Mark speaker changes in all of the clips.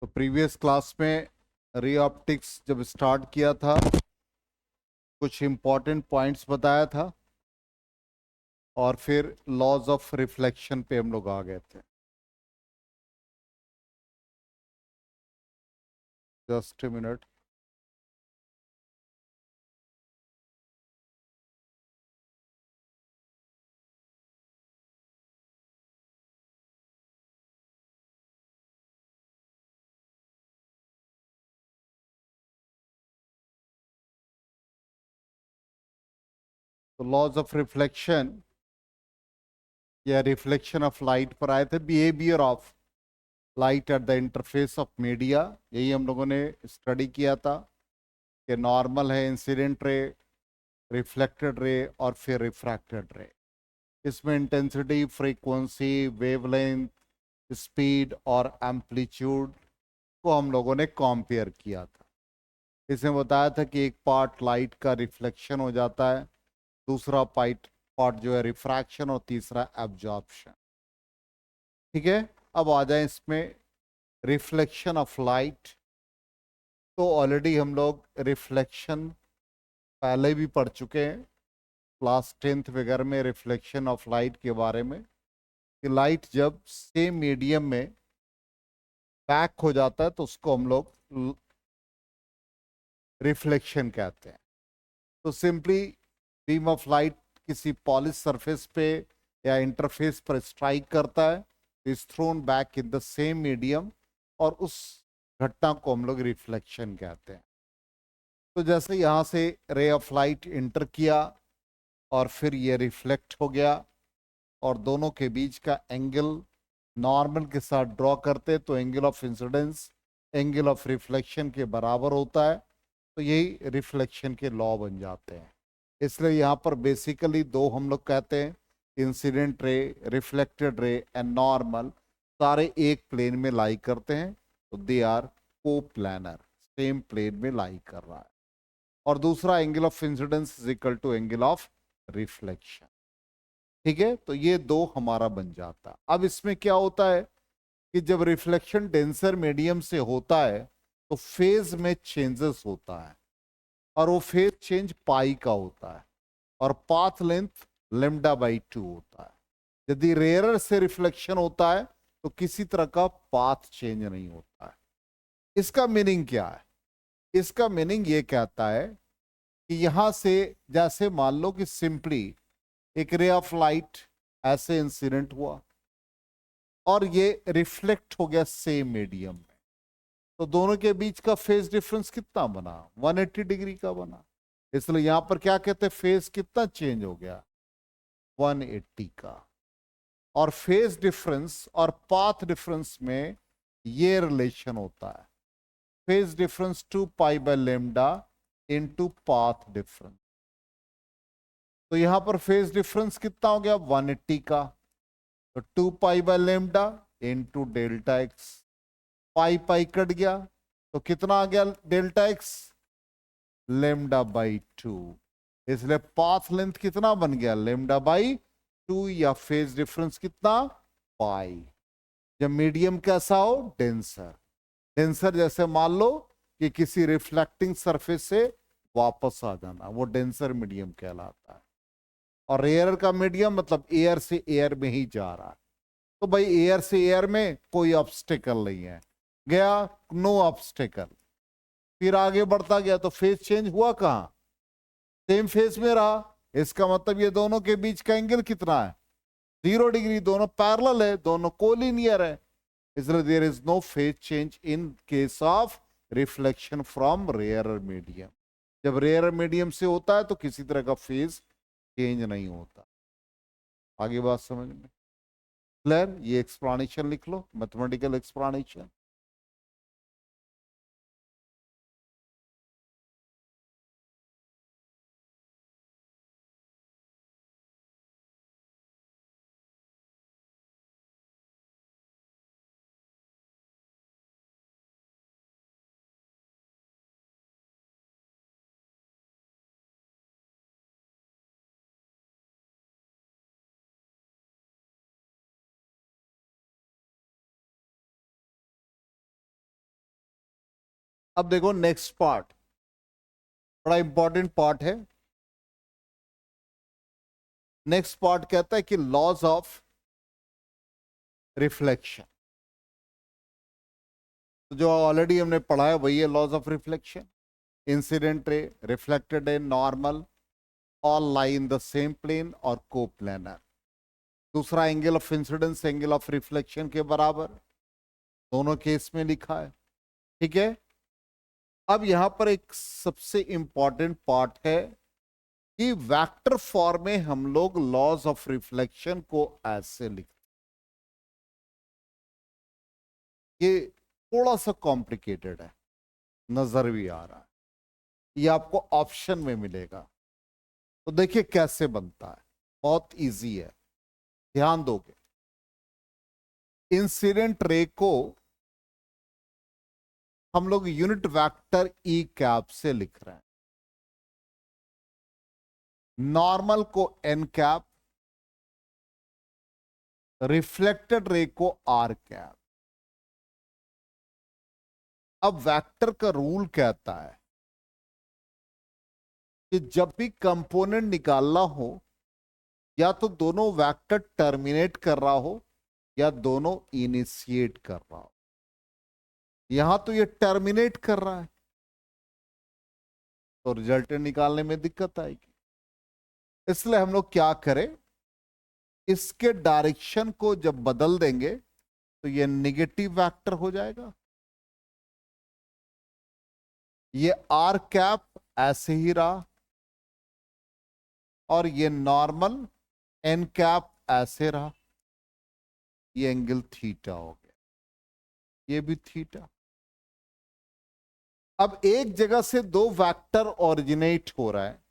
Speaker 1: तो previous class में ray optics जब स्टार्ट किया था कुछ इम्पोर्टेंट पॉइंट्स बताया था और फिर लॉज ऑफ रिफ्लेक्शन पे हम लोग आ गए थे। Just a minute. तो लॉज ऑफ रिफ्लेक्शन या रिफ्लेक्शन ऑफ लाइट पर आए थे। Behaviour of light at the interface of media, यही हम लोगों ने स्टडी किया था कि नॉर्मल है, इंसिडेंट रे, रिफ्लेक्टेड रे और फिर रिफ्रैक्टेड रे। इसमें इंटेंसिटी, फ्रीक्वेंसी, वेवलेंथ, स्पीड और एम्पलीट्यूड को हम लोगों ने कंपेयर किया था। इसमें बताया था कि एक पार्ट लाइट का रिफ्लेक्शन हो जाता है, दूसरा पार्ट जो है रिफ्रैक्शन और तीसरा एब्जॉर्प्शन। ठीक है, अब आ जाए इसमें रिफ्लेक्शन ऑफ लाइट। तो ऑलरेडी हम लोग रिफ्लेक्शन पहले भी पढ़ चुके हैं क्लास 10th वगैरह में, रिफ्लेक्शन ऑफ लाइट के बारे में कि लाइट जब सेम मीडियम में बैक हो जाता है तो उसको हम लोग रिफ्लेक्शन कहते हैं। तो सिंपली बीम ऑफ लाइट किसी पॉलिश सरफेस पे या इंटरफेस पर स्ट्राइक करता है, is throne back in the same medium और उस घटना को हम लोग रिफ्लेक्शन कहते हैं। तो जैसे यहाँ से रे ऑफ लाइट इंटर किया और फिर ये रिफ्लेक्ट हो गया और दोनों के बीच का एंगल नॉर्मल के साथ ड्रॉ करते तो angle of incidence angle of reflection के बराबर होता है। तो यही रिफ्लेक्शन के लॉ बन जाते हैं। इसलिए यहाँ पर बेसिकली दो हम लोग कहते हैं, इंसिडेंट रे, रिफ्लेक्टेड रे एंड नॉर्मल, सारे एक प्लेन में लाई करते हैं। तो दे आर को प्लानर, सेम प्लेन में लाई कर रहा है। और दूसरा angle of incidence is equal to angle of reflection. ठीक है, तो ये दो हमारा बन जाता है। अब इसमें क्या होता है कि जब रिफ्लेक्शन डेंसर मीडियम से होता है तो फेज में चेंजेस होता है और वो फेज चेंज पाई का होता है और पाथ लेंथ λ/2 होता है। यदि रेयरर से रिफ्लेक्शन होता है तो किसी तरह का पाथ चेंज नहीं होता है। इसका मीनिंग क्या है? इसका मीनिंग ये कहता है कि यहां से जैसे मान लो कि सिंपली एक रे ऑफ लाइट ऐसे इंसिडेंट हुआ और ये रिफ्लेक्ट हो गया सेम मीडियम में, तो दोनों के बीच का फेज डिफरेंस कितना बना? 180 डिग्री का बना। इसलिए यहां पर क्या कहते हैं, फेज कितना चेंज हो गया? 180 का। और फेज डिफरेंस और पाथ डिफरेंस में ये रिलेशन होता है, phase difference 2π/λ into path difference. तो यहां पर फेज डिफरेंस कितना हो गया? 180 का। तो 2π/λ इनटू डेल्टा एक्स, पाई पाई कट गया तो कितना आ गया डेल्टा एक्स? λ/2। इसलिए पाथ लेंथ कितना बन गया? λ/2 या फेज डिफरेंस कितना? पाई। जब मीडियम कैसा हो? डेंसर। डेंसर जैसे मान लो कि किसी रिफ्लेक्टिंग सरफेस से वापस आ जाना, वो डेंसर मीडियम कहलाता है। और एयर का मीडियम मतलब एयर से एयर में ही जा रहा है। तो भाई एयर से एयर में कोई ऑब्स्टिकल नहीं है, गया, नो ऑब्स्टिकल, फिर आगे बढ़ता गया तो फेज चेंज हुआ कहां? सेम फेज में रहा। इसका मतलब ये दोनों के बीच का एंगल कितना है? 0 डिग्री। दोनों पैरेलल है, दोनों कोलिनियर है। इसलिए there is no phase change in case of reflection from rarer medium. जब रेयरर मीडियम से होता है तो किसी तरह का फेज चेंज नहीं होता। आगे बात समझ में क्लियर? ये एक्सप्लेनेशन लिख लो, मैथमेटिकल एक्सप्लेनेशन। अब देखो नेक्स्ट पार्ट, बड़ा इंपॉर्टेंट पार्ट है। नेक्स्ट पार्ट कहता है कि लॉज ऑफ रिफ्लेक्शन। तो जो ऑलरेडी हमने पढ़ा है वही है laws of reflection. Incident ray, reflected ray, normal, all lie in the same plane और कोप्लेनर। दूसरा angle of incidence angle of reflection के बराबर, दोनों केस में लिखा है। ठीक है। अब यहां पर एक सबसे इंपॉर्टेंट पार्ट है कि वेक्टर फॉर्म में हम लोग लॉज ऑफ रिफ्लेक्शन को ऐसे लिखते। ये थोड़ा सा कॉम्प्लिकेटेड है, नजर भी आ रहा है, ये आपको ऑप्शन में मिलेगा। तो देखिए कैसे बनता है, बहुत इजी है, ध्यान दोगे। इंसिडेंट रे को हम लोग यूनिट वेक्टर ई कैप से लिख रहे हैं, नॉर्मल को एन कैप, रिफ्लेक्टेड रे को आर कैप। अब वेक्टर का रूल कहता है कि जब भी कंपोनेंट निकालना हो, या तो दोनों वेक्टर टर्मिनेट कर रहा हो या दोनों इनिशिएट कर रहा हो। यहां तो ये टर्मिनेट कर रहा है, तो रिजल्टेंट निकालने में दिक्कत आएगी। इसलिए हम लोग क्या करें, इसके डायरेक्शन को जब बदल देंगे तो ये नेगेटिव वेक्टर हो जाएगा। ये आर कैप ऐसे ही रहा, और ये नॉर्मल एन कैप ऐसे रहा। ये एंगल थीटा हो गया, ये भी थीटा। अब एक जगह से दो वेक्टर ओरिजिनेट हो रहा है,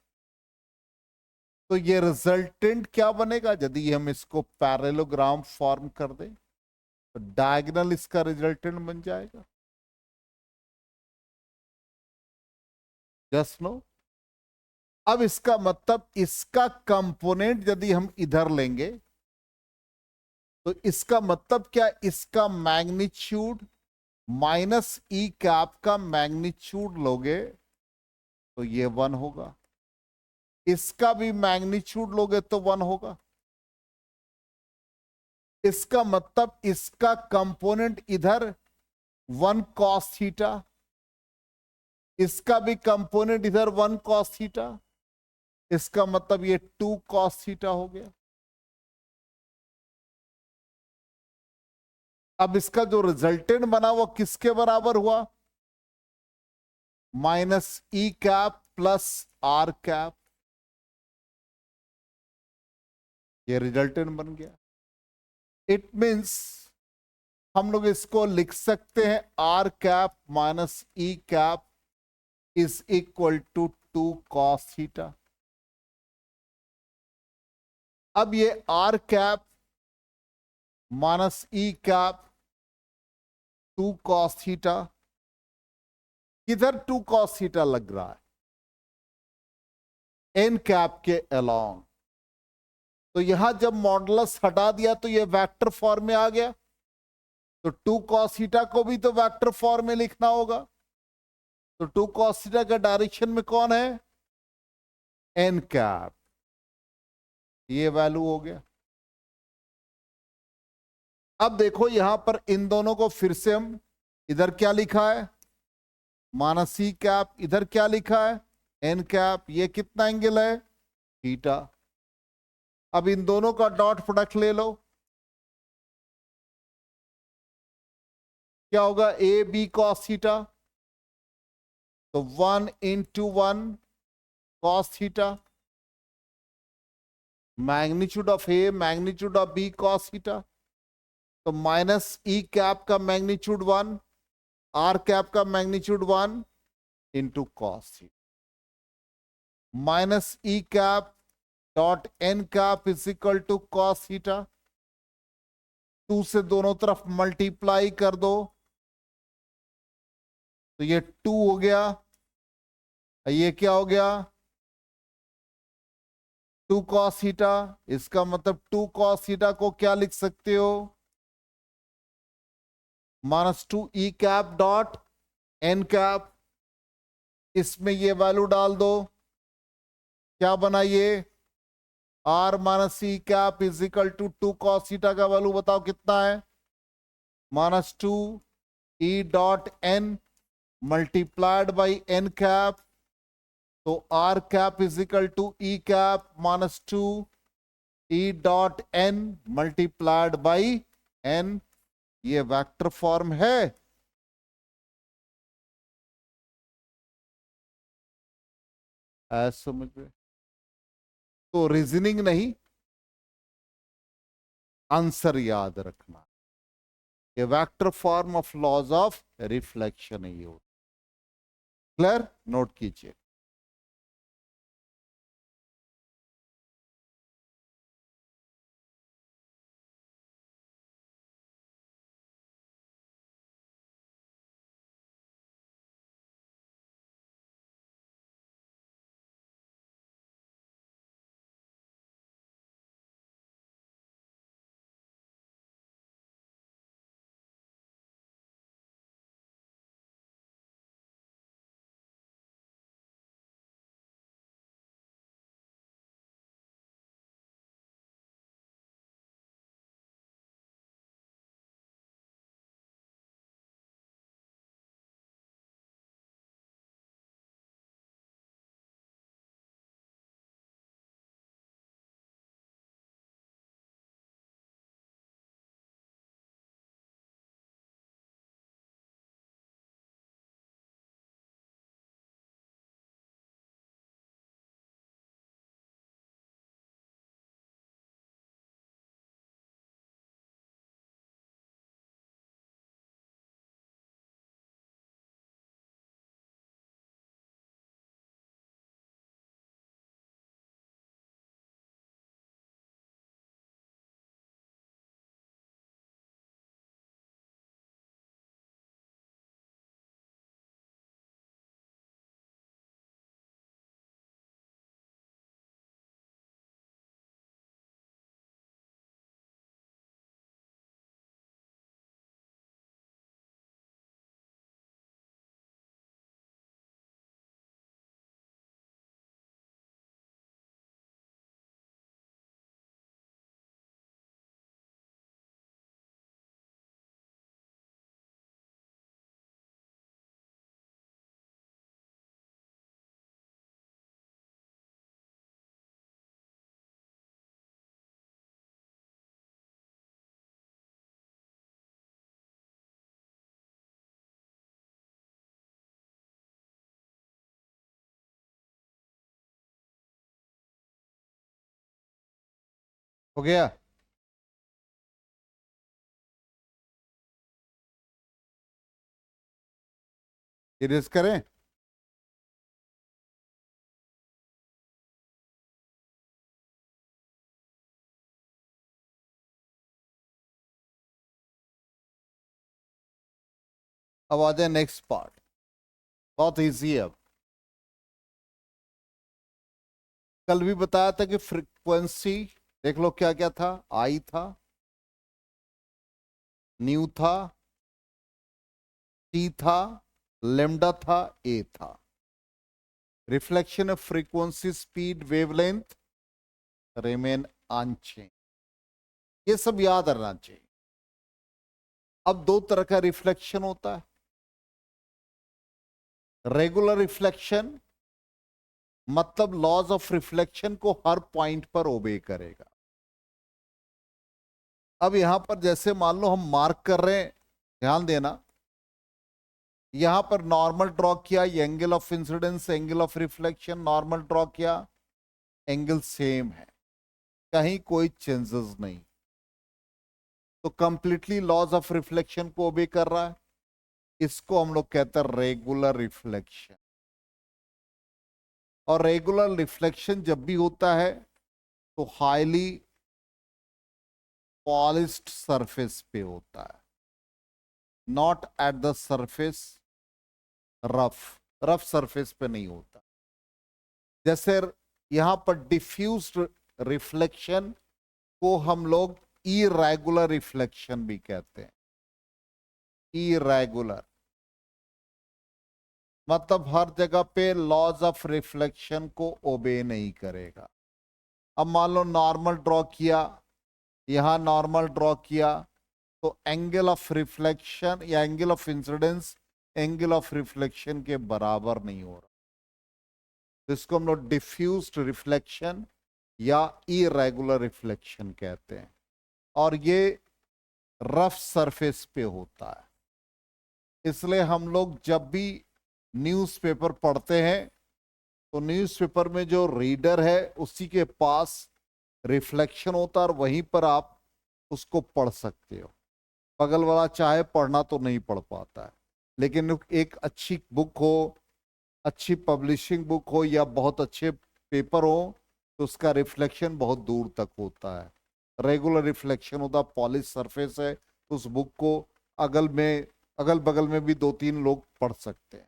Speaker 1: तो ये रिजल्टेंट क्या बनेगा? यदि हम इसको पैरेललोग्राम फॉर्म कर दें तो डायगोनल इसका रिजल्टेंट बन जाएगा। Just know. अब इसका मतलब इसका कंपोनेंट यदि हम इधर लेंगे तो इसका मतलब क्या, इसका मैग्नीट्यूड माइनस ई कैप का मैग्नीट्यूड लोगे तो ये 1 होगा, इसका भी मैग्नीट्यूड लोगे तो 1 होगा। इसका मतलब इसका कंपोनेंट इधर 1 cos थीटा, इसका भी कंपोनेंट इधर 1 cos थीटा, इसका मतलब ये 2 cos थीटा हो गया। अब इसका जो रिजल्टेंट बना वो किसके बराबर हुआ? Minus e cap plus r cap. ये रिजल्टेंट बन गया। इट मींस हम लोग इसको लिख सकते हैं r cap minus e cap is equal to 2 cos theta. अब ये r cap minus e cap 2 cos theta, किधर 2 cos थीटा लग रहा है? एन कैप के अलोंग। तो यहां जब मॉडुलस हटा दिया तो ये वेक्टर फॉर्म में आ गया, तो 2 cos थीटा को भी तो वेक्टर फॉर्म में लिखना होगा। तो 2 cos थीटा का डायरेक्शन में कौन है? N cap. ये वैल्यू हो गया। अब देखो यहां पर इन दोनों को फिर से हम, इधर क्या लिखा है? माइनस ई कैप, इधर क्या लिखा है? N cap. ये कितना एंगल है? थीटा। अब इन दोनों का डॉट प्रोडक्ट ले लो, क्या होगा? ए बी कॉस थीटा, तो 1 into 1 cos theta, magnitude of a magnitude of b cos theta, तो माइनस ई कैप का मैग्नीट्यूड 1, आर कैप का magnitude 1 into cos theta, minus e cap dot N cap is equal to cos theta. 2 से दोनों तरफ multiply कर दो तो ये 2 हो गया, ये क्या हो गया? 2 cos थीटा। इसका मतलब 2 cos थीटा को क्या लिख सकते हो? Minus 2 E cap dot N cap इसमें ये वैल्यू डाल दो, क्या बना ये, R minus C cap is equal to 2 cos theta का वैल्यू बताओ कितना है, -2 E dot N multiplied by N cap, तो R cap is equal to E cap -2 E dot N multiplied by N. ये वेक्टर फॉर्म है। समझ में? तो रीजनिंग नहीं, आंसर याद रखना। ये vector form of laws of reflection है ये। क्लियर? नोट कीजिए। हो गया? इरेज करें? अब आ जाए नेक्स्ट पार्ट, बहुत इजी है। अब कल भी बताया था कि फ्रीक्वेंसी देख लो क्या क्या था, आई था, न्यू था, टी था, लेमडा था, ए था। Reflection of frequency speed wavelength remain unchanged, ये सब याद रहना चाहिए। अब दो तरह का रिफ्लेक्शन होता है, रेगुलर रिफ्लेक्शन मतलब लॉज ऑफ रिफ्लेक्शन को हर पॉइंट पर ओबे करेगा। अब यहां पर जैसे मान लो हम मार्क कर रहे हैं, ध्यान देना, यहां पर नॉर्मल ड्रॉ किया, angle of incidence, angle of reflection, normal draw किया, एंगल सेम है, कहीं कोई चेंजेस नहीं, तो कंप्लीटली लॉज ऑफ रिफ्लेक्शन को ओबे कर रहा है। इसको हम लोग कहते हैं रेगुलर रिफ्लेक्शन। और रेगुलर रिफ्लेक्शन जब भी होता है तो हाईली पॉलिश्ड सरफेस पे होता है, not at the surface, rough rough surface पे नहीं होता। जैसे यहां पर डिफ्यूज्ड रिफ्लेक्शन को हम लोग इरेगुलर रिफ्लेक्शन भी कहते हैं, इरेगुलर। मतलब हर जगह पे लॉज ऑफ रिफ्लेक्शन को ओबे नहीं करेगा। अब मान लो नॉर्मल ड्रॉ किया, यहां नॉर्मल ड्रॉ किया, तो एंगल ऑफ रिफ्लेक्शन या angle of incidence angle of reflection के बराबर नहीं हो रहा। तो इसको हम लोग डिफ्यूज्ड रिफ्लेक्शन या इरेगुलर रिफ्लेक्शन कहते हैं, और ये रफ सरफेस पे होता है। इसलिए हम लोग जब भी न्यूज़पेपर पढ़ते हैं तो न्यूज़पेपर में जो रीडर है उसी के पास रिफ्लेक्शन होता है और वहीं पर आप उसको पढ़ सकते हो। बगल वाला चाहे पढ़ना तो नहीं पढ़ पाता है, लेकिन एक अच्छी बुक हो, अच्छी पब्लिशिंग बुक हो या बहुत अच्छे पेपर हो तो उसका रिफ्लेक्शन बहुत दूर तक होता है। रेगुलर रिफ्लेक्शन होता, पॉलिश सरफेस है तो उस बुक को अगल बगल में भी 2-3 लोग पढ़ सकते हैं।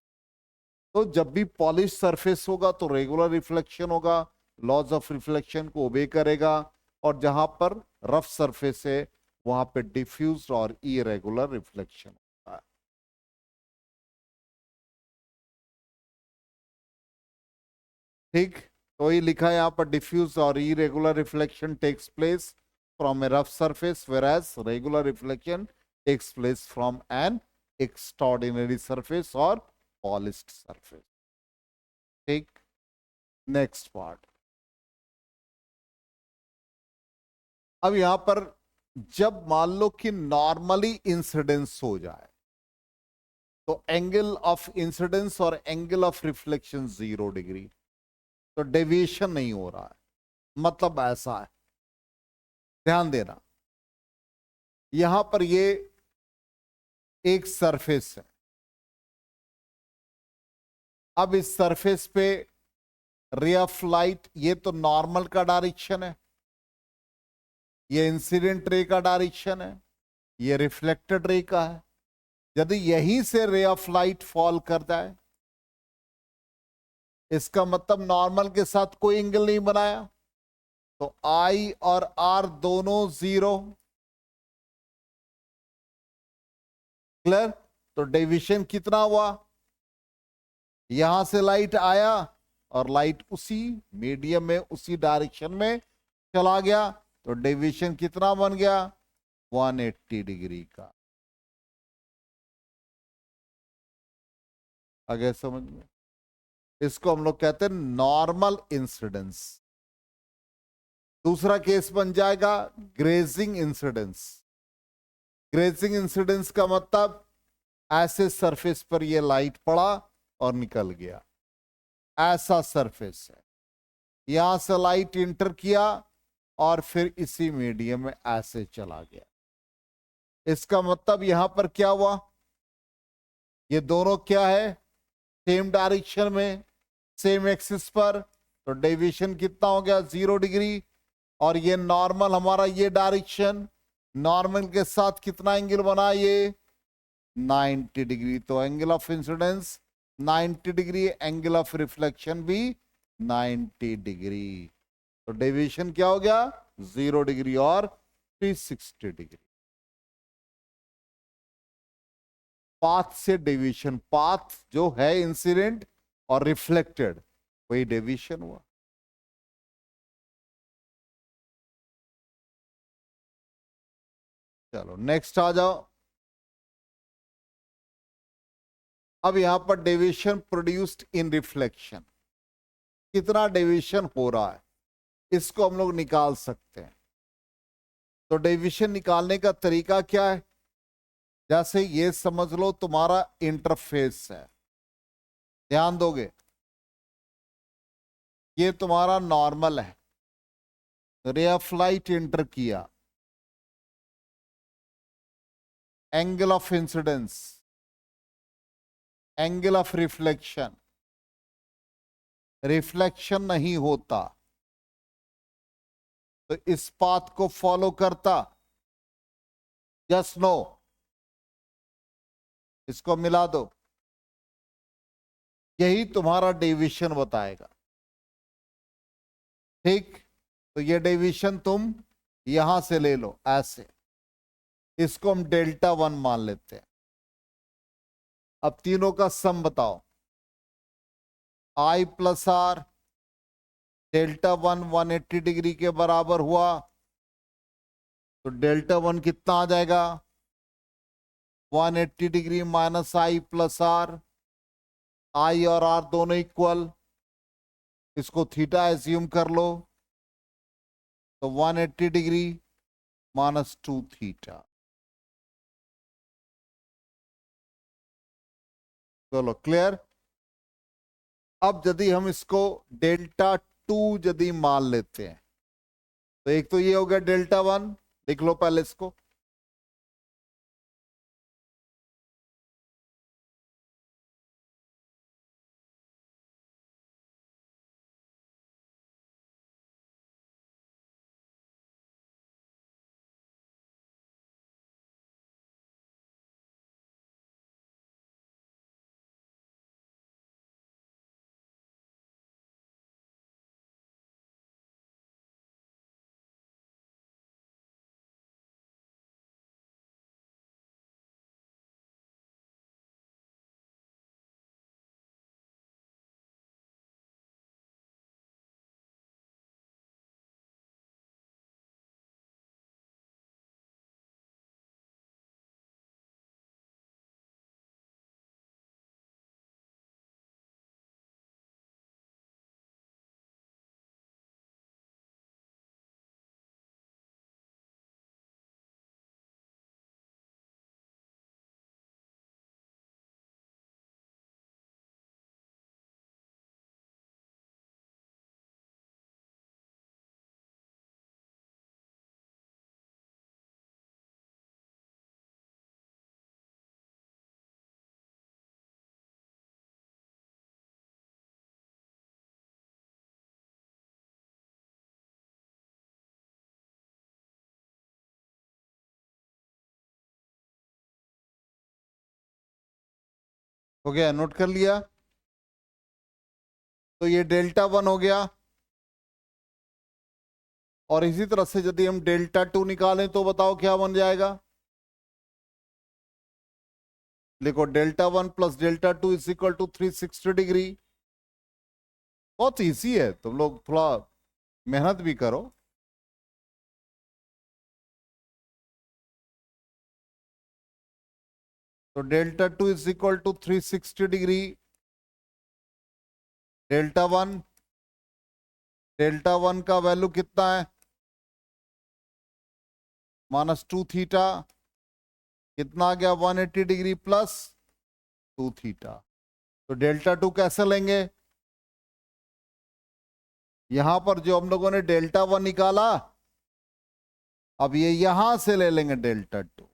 Speaker 1: तो जब भी पॉलिश सरफेस होगा तो रेगुलर रिफ्लेक्शन होगा, लॉज ऑफ रिफ्लेक्शन को ओबे करेगा, और जहां पर रफ सरफेस है वहां पे डिफ्यूज और इरेगुलर रिफ्लेक्शन होता है। ठीक, तो ये लिखा है यहाँ पर, डिफ्यूज और irregular reflection takes place from a rough surface whereas regular reflection takes place from an extraordinary surface or polished surface। ठीक, नेक्स्ट पार्ट। अब यहां पर जब मान लो कि नॉर्मली इंसिडेंस हो जाए तो एंगल ऑफ इंसिडेंस और एंगल ऑफ रिफ्लेक्शन 0 डिग्री, तो डेविएशन नहीं हो रहा है। मतलब ऐसा है, ध्यान देना, यहां पर ये एक सरफेस है। अब इस सरफेस पे रे ऑफ लाइट, ये तो नॉर्मल का डायरेक्शन है, ये इंसिडेंट रे का डायरेक्शन है, ये रिफ्लेक्टेड रे का है। यदि यहीं से रे ऑफ लाइट फॉल करता है, इसका मतलब नॉर्मल के साथ कोई एंगल नहीं बनाया, तो आई और आर दोनों 0। क्लियर? तो डेविएशन कितना हुआ, यहां से लाइट आया और लाइट उसी मीडियम में उसी डायरेक्शन में चला गया, तो डेविएशन कितना बन गया, 180 डिग्री का। आगे समझ में? इसको हम लोग कहते हैं नॉर्मल इंसिडेंस। दूसरा केस बन जाएगा ग्रेजिंग इंसिडेंस। ग्रेजिंग इंसिडेंस का मतलब ऐसे सरफेस पर ये लाइट पड़ा और निकल गया, ऐसा सरफेस है, यहां से लाइट इंटर किया और फिर इसी मीडियम में ऐसे चला गया। इसका मतलब यहां पर क्या हुआ, ये दोनों क्या है, सेम डायरेक्शन में, सेम एक्सिस पर, तो डेविएशन कितना हो गया, 0 डिग्री। और ये नॉर्मल हमारा ये डायरेक्शन, नॉर्मल के साथ कितना एंगल बना, ये 90 डिग्री। तो angle of incidence 90 degree, angle of reflection भी 90 डिग्री। तो डेविएशन क्या हो गया, 0 डिग्री और 360 डिग्री। पाथ से डेविएशन, पाथ जो है इंसिडेंट और रिफ्लेक्टेड, वही डेविएशन हुआ। चलो नेक्स्ट आ जाओ। अब यहां पर डेविएशन प्रोड्यूस्ड इन रिफ्लेक्शन, कितना डेविएशन हो रहा है इसको हम लोग निकाल सकते हैं। तो डेविएशन निकालने का तरीका क्या है, जैसे ये समझ लो तुम्हारा इंटरफेस है, ध्यान दोगे, ये तुम्हारा नॉर्मल है, रे ऑफ लाइट इंटर किया, angle of incidence, angle of reflection, reflection नहीं होता तो इस पाथ को फॉलो करता, जस्ट नो, इसको मिला दो, यही तुम्हारा डेविएशन बताएगा। ठीक, तो ये डेविएशन तुम यहां से ले लो ऐसे, इसको हम डेल्टा 1 मान लेते हैं। अब तीनों का सम बताओ, I plus R, delta one 180 degree के बराबर हुआ, तो डेल्टा वन कितना आ जाएगा? 180 degree minus I plus R, I और आर दोनों इक्वल, इसको थीटा एज्यूम कर लो, तो 180 डिग्री माइनस 2 थीटा। चलो क्लियर। अब यदि हम इसको डेल्टा टू यदि मान लेते हैं, तो एक तो ये हो गया डेल्टा वन, लिख लो पहले इसको, हो गया, नोट कर लिया। तो ये डेल्टा वन हो गया, और इसी तरह से यदि हम डेल्टा टू निकालें तो बताओ क्या बन जाएगा? देखो, delta one plus delta two is equal to 360 degree. बहुत इजी है, तुम लोग थोड़ा मेहनत भी करो। तो delta two is equal to 360 degree, delta one का वैल्यू कितना है? माइनस 2 थीटा, कितना आ गया? 180 डिग्री प्लस 2 थीटा। तो डेल्टा टू कैसे लेंगे? यहां पर जो हम लोगों ने डेल्टा वन निकाला, अब ये यहां से ले लेंगे डेल्टा टू।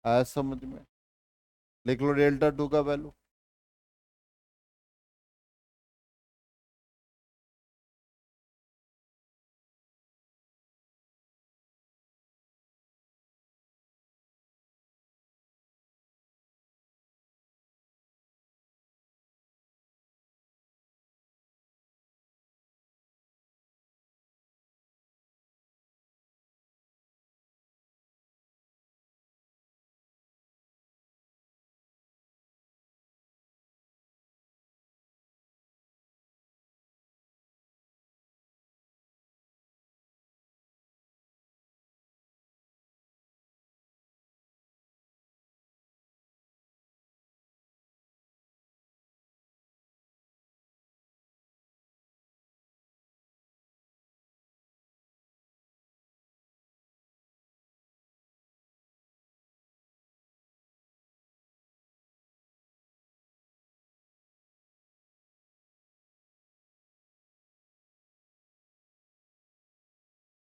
Speaker 1: आया समझ में? लिख लो डेल्टा टू का वैल्यू।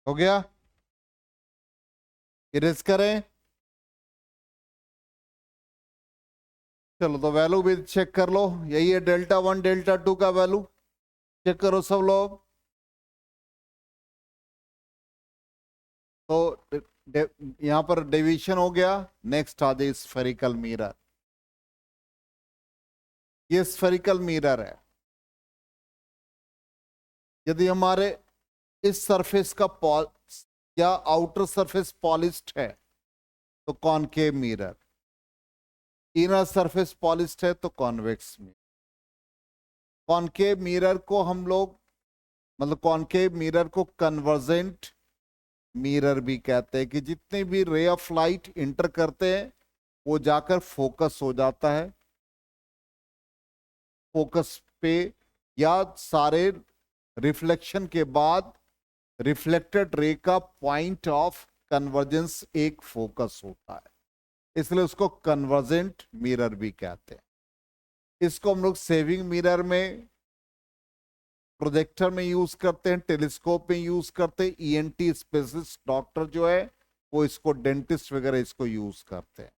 Speaker 1: हो गया, इरेज करें। चलो, तो वैल्यू भी चेक कर लो, यही है डेल्टा वन डेल्टा टू का वैल्यू। चेक करो सब लोग। तो यहां पर डेविएशन हो गया। नेक्स्ट आ जाए स्फेरिकल मिरर। ये स्फेरिकल मिरर है। यदि हमारे इस सरफेस का या आउटर सरफेस पॉलिश्ड है, तो concave mirror. Inner surface polished है तो कॉन्वेक्स मिरर। कॉनकेव मिरर को हम लोग, मतलब कॉनकेव मिरर को कन्वर्जेंट मिरर भी कहते हैं, कि जितने भी रे ऑफ लाइट इंटर करते हैं वो जाकर फोकस हो जाता है, फोकस पे, या सारे रिफ्लेक्शन के बाद रिफ्लेक्टेड रे का पॉइंट ऑफ कन्वर्जेंस एक फोकस होता है, इसलिए उसको कन्वर्जेंट मिरर भी कहते हैं। इसको हम लोग सेविंग मिरर में, प्रोजेक्टर में यूज करते हैं, टेलीस्कोप में यूज करते हैं, ईएनटी स्पेशलिस्ट डॉक्टर जो है वो इसको, डेंटिस्ट वगैरह इसको यूज करते हैं।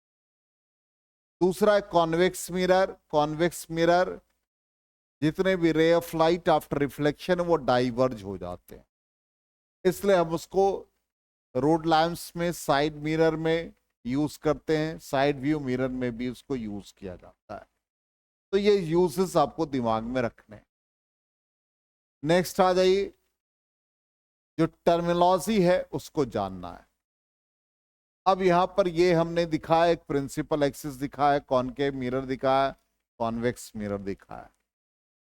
Speaker 1: दूसरा है कॉन्वेक्स मिरर। कॉन्वेक्स मिरर जितने भी रे ऑफ लाइट आफ्टर रिफ्लेक्शन वो डाइवर्ज हो जाते हैं, इसलिए हम उसको रोड लैंप्स में, साइड मिरर में यूज करते हैं, साइड व्यू मिरर में भी उसको यूज किया जाता है। तो ये यूजेस आपको दिमाग में रखने हैं। नेक्स्ट आ जाइए, जो टर्मिनोलॉजी है उसको जानना है। अब यहां पर ये हमने दिखाया, एक प्रिंसिपल एक्सिस दिखाया, कॉनकेव मिरर दिखाया, कॉन्वेक्स मिरर दिखाया।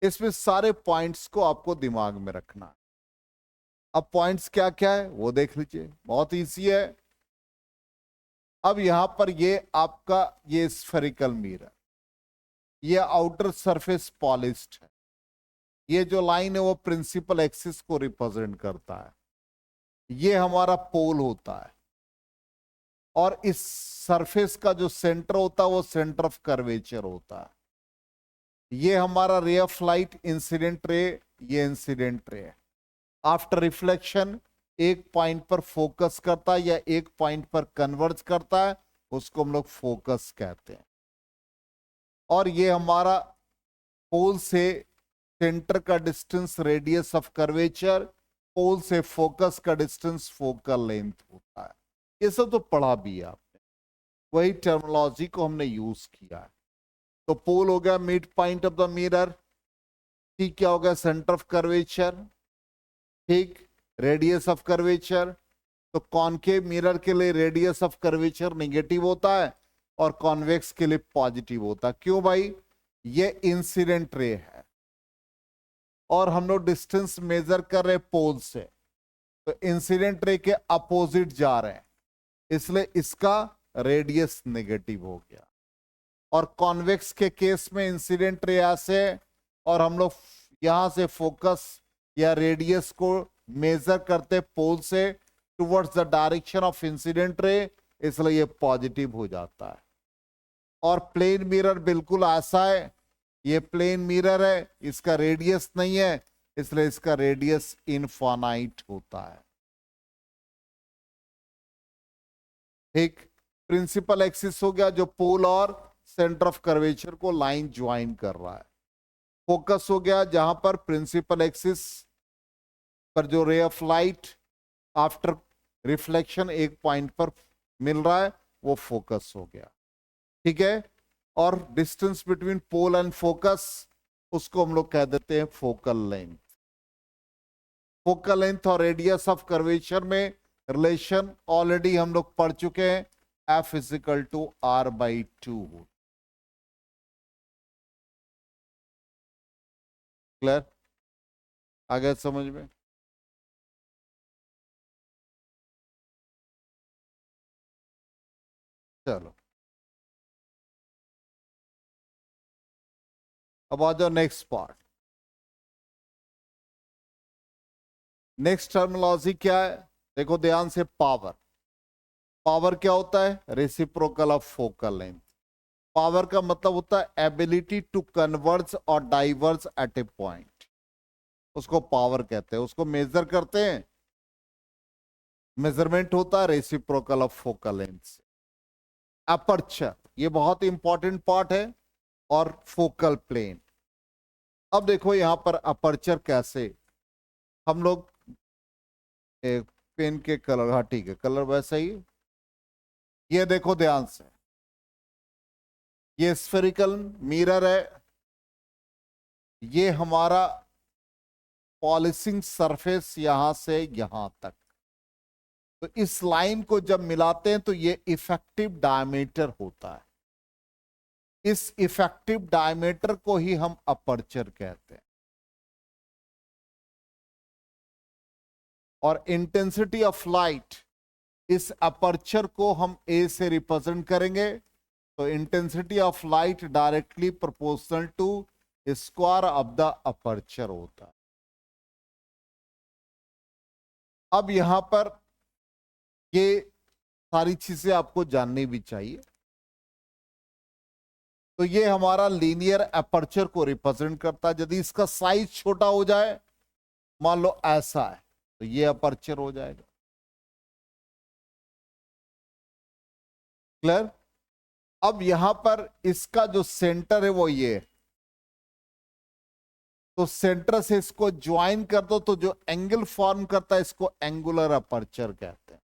Speaker 1: इसमें सारे पॉइंट्स को आपको दिमाग में रखना है। अब पॉइंट्स क्या क्या है वो देख लीजिए, बहुत इजी है। अब यहां पर ये आपका ये स्फेरिकल मिरर, ये आउटर सरफेस पॉलिश्ड है, ये जो लाइन है वो प्रिंसिपल एक्सिस को रिप्रेजेंट करता है, ये हमारा पोल होता है, और इस सरफेस का जो सेंटर होता है वो सेंटर ऑफ कर्वेचर होता है। ये हमारा रे ऑफ लाइट इंसिडेंट रे, ये इंसिडेंट रे है। आफ्टर रिफ्लेक्शन एक पॉइंट पर फोकस करता है या एक पॉइंट पर कन्वर्ज करता है, उसको हम लोग फोकस कहते हैं। और ये हमारा पोल से सेंटर का डिस्टेंस रेडियस ऑफ कर्वेचर, पोल से फोकस का डिस्टेंस फोकल लेंथ होता है। ये सब तो पढ़ा भी है आपने, वही टर्मिनोलॉजी को हमने यूज किया है। तो पोल हो गया mid point of the mirror, ठीक, क्या हो गया सेंटर ऑफ कर्वेचर, ठीक, रेडियस ऑफ कर्वेचर। तो कॉनकेव मिरर के लिए रेडियस ऑफ कर्वेचर नेगेटिव होता है और कॉन्वेक्स के लिए पॉजिटिव होता है। क्यों भाई? ये इंसिडेंट रे है और हम लोग डिस्टेंस मेजर कर रहे पोल से, तो इंसिडेंट रे के अपोजिट जा रहे हैं, इसलिए इसका रेडियस नेगेटिव हो गया। और कॉन्वेक्स के केस में इंसिडेंट रे ऐसे, और हम लोग यहां से फोकस या रेडियस को मेजर करते पोल से towards the direction of incident रे, इसलिए ये पॉजिटिव हो जाता है। और प्लेन मिरर बिल्कुल ऐसा है, ये प्लेन मिरर है, इसका रेडियस नहीं है, इसलिए इसका रेडियस इनफाइनाइट होता है। ठीक, प्रिंसिपल एक्सिस हो गया जो पोल और सेंटर ऑफ कर्वेचर को लाइन ज्वाइन कर रहा है। फोकस हो गया जहां पर प्रिंसिपल एक्सिस पर जो रे ऑफ लाइट आफ्टर रिफ्लेक्शन एक पॉइंट पर मिल रहा है वो फोकस हो गया, ठीक है। और distance between pole and focus, उसको हम लोग कह देते हैं फोकल लेंथ। फोकल लेंथ और रेडियस ऑफ कर्वेचर में रिलेशन ऑलरेडी हम लोग पढ़ चुके हैं, F is equal to R/2। Clear? आ गया समझ में? चलो अब आ जाओ नेक्स्ट पार्ट। नेक्स्ट टर्मिनोलॉजी क्या है? देखो ध्यान से, पावर। पावर क्या होता है? Reciprocal of focal length. Power का मतलब होता है एबिलिटी टू कन्वर्ज और डाइवर्ज एट ए पॉइंट, उसको पावर कहते हैं। उसको मेजर करते हैं, मेजरमेंट होता है रेसिप्रोकल ऑफ फोकल लेंथ से। अपर्चर, ये बहुत इंपॉर्टेंट पार्ट है, और फोकल प्लेन। अब देखो यहां पर अपर्चर कैसे, हम लोग एक पेन के कलर, हाँ ठीक है, कलर वैसा ही। ये देखो ध्यान से, ये स्फेरिकल मिरर है, ये हमारा पॉलिशिंग सरफेस यहां से यहां तक। तो इस लाइन को जब मिलाते हैं तो ये इफेक्टिव डायमीटर होता है। इस इफेक्टिव डायमीटर को ही हम अपर्चर कहते हैं। और इंटेंसिटी ऑफ लाइट, इस अपर्चर को हम ए से रिप्रेजेंट करेंगे। तो intensity of light directly proportional to square of the aperture होता है। अब यहां पर ये सारी चीजें आपको जाननी भी चाहिए। तो ये हमारा लीनियर अपर्चर को रिप्रेजेंट करता है। यदि इसका साइज छोटा हो जाए, मान लो ऐसा है, तो ये अपर्चर हो जाएगा। क्लियर? अब यहां पर इसका जो सेंटर है वो ये है। तो सेंटर से इसको ज्वाइन कर दो तो जो एंगल फॉर्म करता है इसको एंगुलर अपर्चर कहते हैं।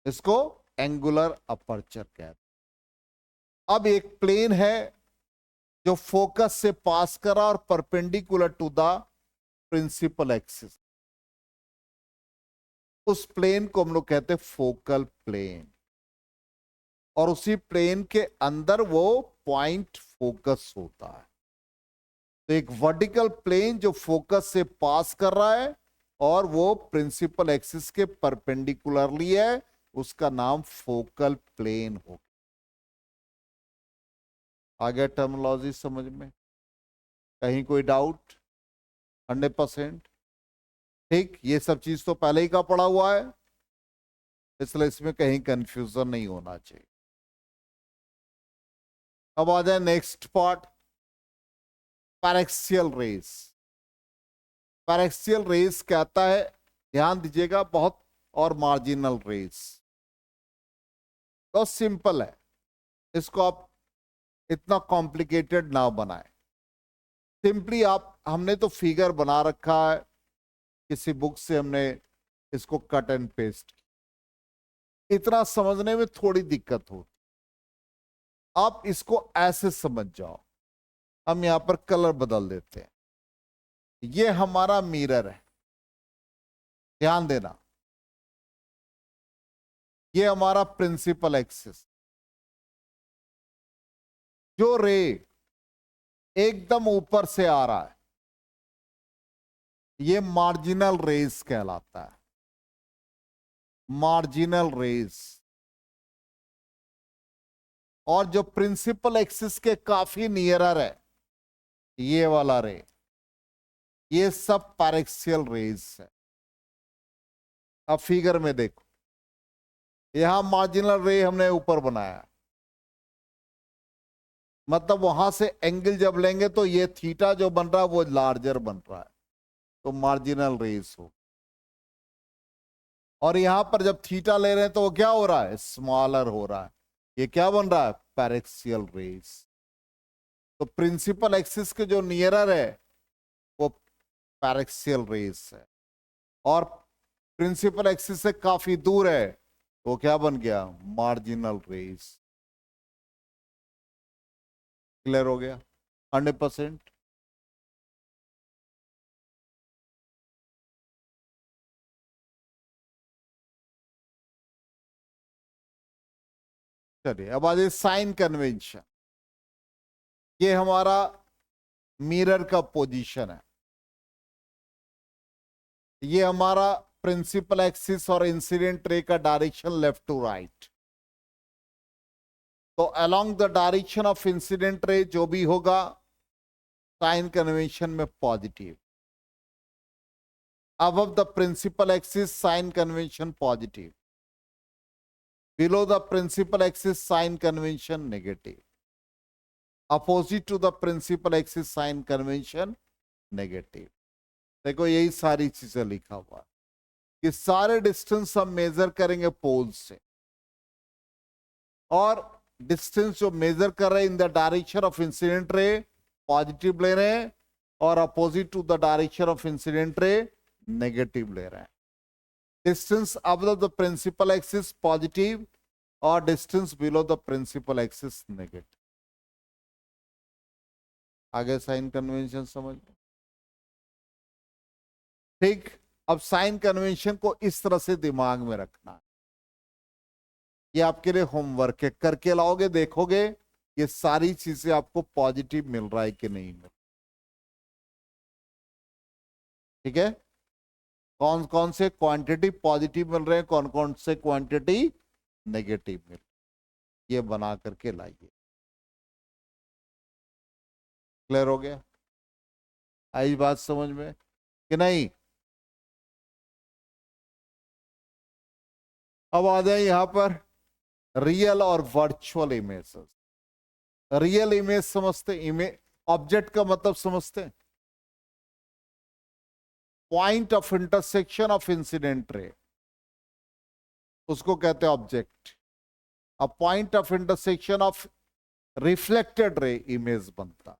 Speaker 1: इसको एंगुलर अपर्चर कहते हैं। अब एक प्लेन है जो फोकस से पास करा और perpendicular to the principal axis, उस प्लेन को हम लोग कहते हैं फोकल प्लेन। और उसी प्लेन के अंदर वो पॉइंट फोकस होता है। तो एक वर्टिकल प्लेन जो फोकस से पास कर रहा है और वो प्रिंसिपल एक्सिस के परपेंडिकुलरली है, उसका नाम फोकल प्लेन होगा। आ गया टर्मिनोलॉजी समझ में? कहीं कोई डाउट? 100%? ठीक, ये सब चीज तो पहले ही का पढ़ा हुआ है, इसलिए इसमें कहीं कंफ्यूजन नहीं होना चाहिए। अब आ जाए next part, paraxial rays. Paraxial rays कहता है, ध्यान दीजिएगा बहुत, और मार्जिनल रेस। तो सिंपल है, इसको आप इतना कॉम्प्लिकेटेड ना बनाए। सिंपली हमने तो फिगर बना रखा है, किसी बुक से हमने इसको कट एंड पेस्ट किया, इतना समझने में थोड़ी दिक्कत होती। आप इसको ऐसे समझ जाओ। हम यहां पर कलर बदल देते हैं। ये हमारा मिरर है, ध्यान देना। ये हमारा प्रिंसिपल एक्सिस। जो रे एकदम ऊपर से आ रहा है, ये मार्जिनल रेस कहलाता है। Marginal rays. और जो प्रिंसिपल एक्सिस के काफी नियरर है, ये वाला रे, ये सब पैरेक्सियल रेस है। अब फिगर में देखो, यहां मार्जिनल रे हमने ऊपर बनाया, मतलब वहां से एंगल जब लेंगे तो ये थीटा जो बन रहा है वो लार्जर बन रहा है, तो मार्जिनल रेस हो। और यहां पर जब थीटा ले रहे हैं तो वो क्या हो रहा है? स्मॉलर हो रहा है। ये क्या बन रहा है? Paraxial rays. तो प्रिंसिपल एक्सिस के जो नियरर है वो पैरेक्सियल रेस है, और प्रिंसिपल एक्सिस से काफी दूर है वो क्या बन गया? Marginal race. क्लियर हो गया? 100%? चलिए अब आ जाए साइन कन्वेंशन। ये हमारा मिरर का पोजीशन है। ये हमारा प्रिंसिपल एक्सिस और इंसिडेंट रे का डायरेक्शन लेफ्ट टू राइट। तो along the direction of incident रे जो भी होगा साइन कन्वेंशन में positive. above the principal axis sign convention positive, below the principal axis sign convention negative, opposite to the principal axis sign convention negative। देखो यही सारी चीजें लिखा हुआ है कि सारे डिस्टेंस हम मेजर करेंगे पोल से, और डिस्टेंस जो मेजर कर रहे हैं in the direction of incident ray positive ले रहे हैं, और opposite to the direction of incident ray negative ले रहे हैं। Distance above the principal axis positive और distance below the principal axis negative. आगे साइन कन्वेंशन समझ। ठीक, अब साइन कन्वेंशन को इस तरह से दिमाग में रखना है। ये आपके लिए होमवर्क है, करके लाओगे देखोगे ये सारी चीजें आपको पॉजिटिव मिल रहा है कि नहीं मिल, ठीक है। कौन कौन से क्वांटिटी पॉजिटिव मिल रहे हैं, कौन कौन से क्वांटिटी नेगेटिव मिल, ये बना करके लाइए। क्लियर हो गया, आई बात समझ में कि नहीं? अब आ जाए यहां पर रियल और वर्चुअल इमेजेस। रियल इमेज समझते, इमेज ऑब्जेक्ट का मतलब समझते हैं, point of intersection of incident रे, उसको कहते हैं object. A point of intersection of reflected ray image बनता।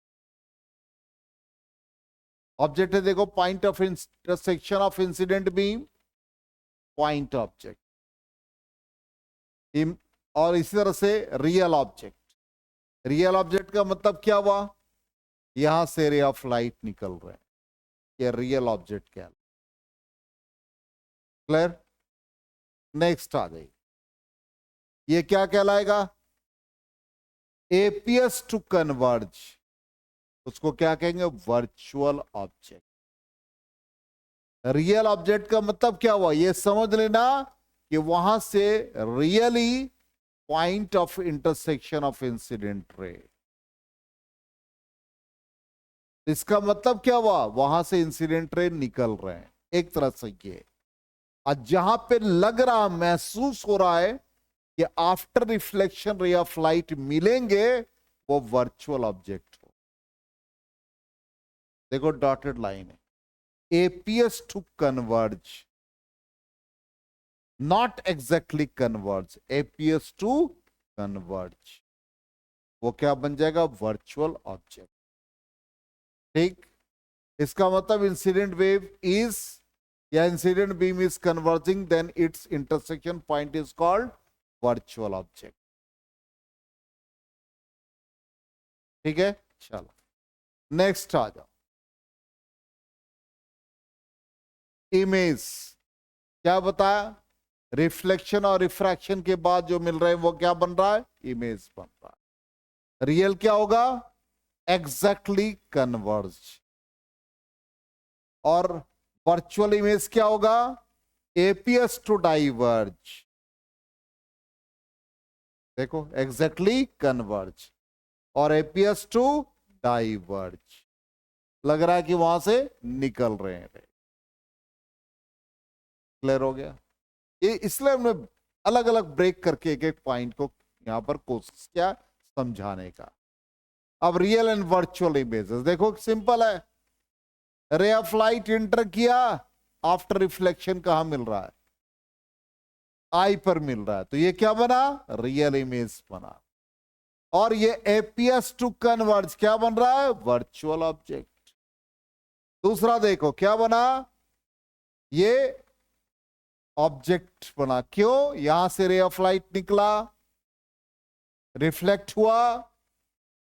Speaker 1: ऑब्जेक्ट है, देखो, point of intersection of incident beam, point object. और इसी तरह से रियल ऑब्जेक्ट। रियल ऑब्जेक्ट का मतलब क्या हुआ, यहां से रे ऑफ लाइट निकल रहे हैं, ये रियल ऑब्जेक्ट क्या। क्लियर? नेक्स्ट आ जाइए, ये क्या कहलाएगा, एपीएस टू कन्वर्ज, उसको क्या कहेंगे, वर्चुअल ऑब्जेक्ट। रियल ऑब्जेक्ट का मतलब क्या हुआ, ये समझ लेना कि वहां से really point of intersection of incident रे, इसका मतलब क्या हुआ, वहां से इंसिडेंट रे निकल रहे हैं, एक तरह से ये। और जहां पे लग रहा, महसूस हो रहा है कि after reflection ray of light मिलेंगे, वो वर्चुअल ऑब्जेक्ट हो। देखो डॉटेड लाइन है, appears to converge, not exactly converge, appears to converge, वो क्या बन जाएगा, वर्चुअल ऑब्जेक्ट। ठीक, इसका मतलब इंसिडेंट वेव इज, या incident beam is converging, then its intersection point is called virtual object. ठीक है, चलो नेक्स्ट आ जाओ। इमेज क्या बताया, रिफ्लेक्शन और रिफ्रैक्शन के बाद जो मिल रहे हैं वो क्या बन रहा है, इमेज बन रहा है। रियल क्या होगा, एग्जैक्टली कन्वर्ज। और वर्चुअल इमेज क्या होगा, एपीएस टू डाइवर्ज। देखो एग्जैक्टली कन्वर्ज और एपीएस टू डाइवर्ज, लग रहा है कि वहां से निकल रहे हैं। क्लियर हो गया? ये इसलिए हमने अलग अलग ब्रेक करके एक एक पॉइंट को यहां पर कोशिश किया समझाने का। अब रियल एंड वर्चुअल इमेजेस देखो, सिंपल है, रे ऑफ लाइट इंटर किया, आफ्टर रिफ्लेक्शन कहां मिल रहा है, आई पर मिल रहा है, तो ये क्या बना, रियल इमेज बना। और ये एपीएस टू कन्वर्ज क्या बन रहा है, वर्चुअल ऑब्जेक्ट। दूसरा देखो क्या बना, ये ऑब्जेक्ट बना, क्यों, यहां से रे ऑफ लाइट निकला, रिफ्लेक्ट हुआ,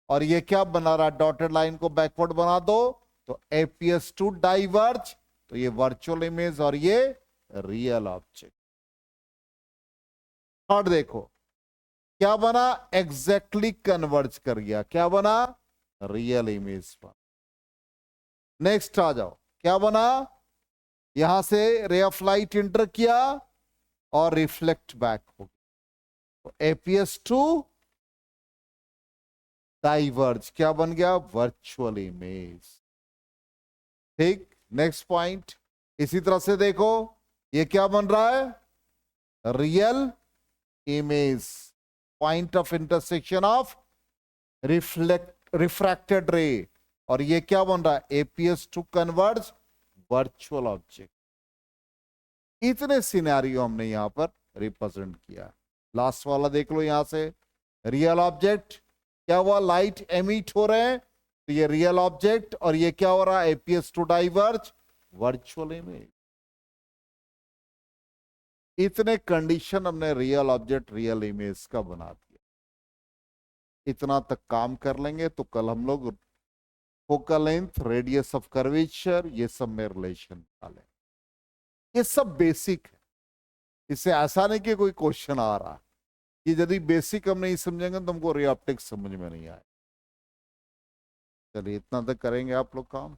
Speaker 1: और ये क्या बना रहा, डॉटेड लाइन को बैकवर्ड बना दो तो एपीएस टू डाइवर्ज, तो ये वर्चुअल इमेज और ये रियल ऑब्जेक्ट। थर्ड देखो क्या बना, एग्जैक्टली कन्वर्ज कर गया, क्या बना, रियल इमेज बना। नेक्स्ट आ जाओ, क्या बना, यहां से रे ऑफ लाइट इंटर किया और रिफ्लेक्ट बैक हो गया, तो एपीएस टू डाइवर्ज क्या बन गया, वर्चुअल इमेज। ठीक, नेक्स्ट पॉइंट इसी तरह से देखो, ये क्या बन रहा है, real image, point of intersection of refracted ray, और ये क्या बन रहा है, appears to converge, virtual object. इतने सिनेरियो हमने यहां पर रिप्रेजेंट किया। लास्ट वाला देख लो, यहां से रियल ऑब्जेक्ट क्या हुआ, लाइट एमिट हो रहे हैं, तो ये रियल ऑब्जेक्ट, और ये क्या हो रहा है, appears to diverge, virtual image. इतने कंडीशन हमने रियल ऑब्जेक्ट रियल इमेज का बना दिया। इतना तक काम कर लेंगे तो कल हम लोग focal length, radius of curvature, ये सब में रिलेशन निकालें। ये सब बेसिक है, इससे ऐसा नहीं कि कोई क्वेश्चन आ रहा। ये यदि बेसिक हम नहीं समझेंगे तो हमको रे ऑप्टिक्स समझ में नहीं आए। चलिए इतना तक करेंगे आप लोग काम।